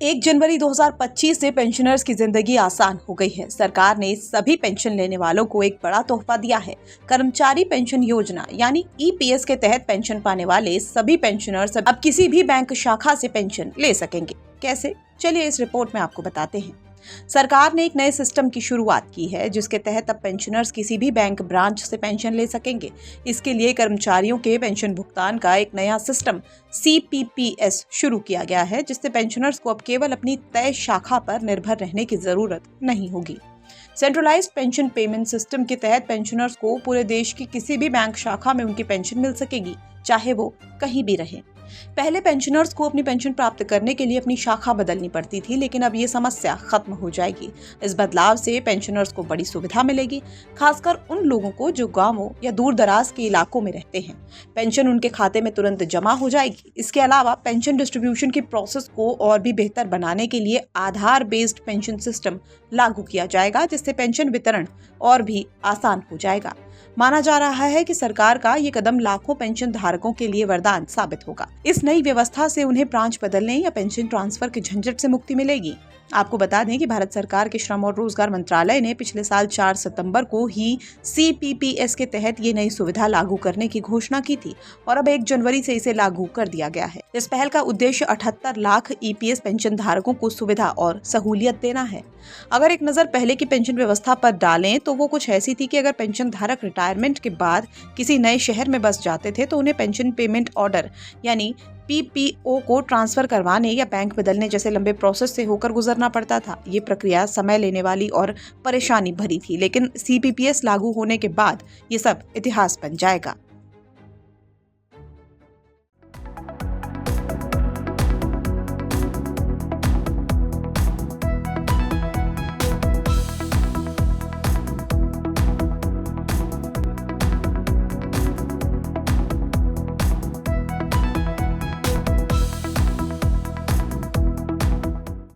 1 जनवरी 2025 से पेंशनर्स की जिंदगी आसान हो गई है। सरकार ने सभी पेंशन लेने वालों को एक बड़ा तोहफा दिया है। कर्मचारी पेंशन योजना यानी ईपीएस के तहत पेंशन पाने वाले सभी पेंशनर्स अब किसी भी बैंक शाखा से पेंशन ले सकेंगे। कैसे? चलिए इस रिपोर्ट में आपको बताते हैं। सरकार ने एक नए सिस्टम की शुरुआत की है जिसके तहत अब पेंशनर्स किसी भी बैंक ब्रांच से पेंशन ले सकेंगे। इसके लिए कर्मचारियों के पेंशन भुगतान का एक नया सिस्टम CPPS शुरू किया गया है, जिससे पेंशनर्स को अब केवल अपनी तय शाखा पर निर्भर रहने की जरूरत नहीं होगी। सेंट्रलाइज्ड पेंशन पेमेंट सिस्टम के तहत पेंशनर्स को पूरे देश की किसी भी बैंक शाखा में उनकी पेंशन मिल सकेगी, चाहे वो कहीं भी रहे। पहले पेंशनर्स को अपनी पेंशन प्राप्त करने के लिए अपनी शाखा बदलनी पड़ती थी, लेकिन अब ये समस्या खत्म हो जाएगी। इस बदलाव से पेंशनर्स को बड़ी सुविधा मिलेगी, खासकर उन लोगों को जो गांवों या दूर दराज के इलाकों में रहते हैं। पेंशन उनके खाते में तुरंत जमा हो जाएगी। इसके अलावा पेंशन डिस्ट्रीब्यूशन की प्रोसेस को और भी बेहतर बनाने के लिए आधार बेस्ड पेंशन सिस्टम लागू किया जाएगा, जिससे पेंशन वितरण और भी आसान हो जाएगा। माना जा रहा है कि सरकार का ये कदम लाखों पेंशन धारकों के लिए वरदान साबित होगा। इस नई व्यवस्था से उन्हें ब्रांच बदलने या पेंशन ट्रांसफर के झंझट से मुक्ति मिलेगी। आपको बता दें कि भारत सरकार के श्रम और रोजगार मंत्रालय ने पिछले साल 4 सितंबर को ही CPPS के तहत ये नई सुविधा लागू करने की घोषणा की थी और अब 1 जनवरी से इसे लागू कर दिया गया है। इस पहल का उद्देश्य 78 लाख EPS पेंशन धारकों को सुविधा और सहूलियत देना है। अगर एक नजर पहले की पेंशन व्यवस्था पर डालें तो वो कुछ ऐसी थी कि अगर पेंशन धारक रिटायरमेंट के बाद किसी नए शहर में बस जाते थे तो उन्हें पेंशन पेमेंट ऑर्डर यानी PPO को ट्रांसफर करवाने या बैंक बदलने जैसे लंबे प्रोसेस से होकर गुजरना पड़ता था। ये प्रक्रिया समय लेने वाली और परेशानी भरी थी, लेकिन CPPS लागू होने के बाद ये सब इतिहास बन जाएगा।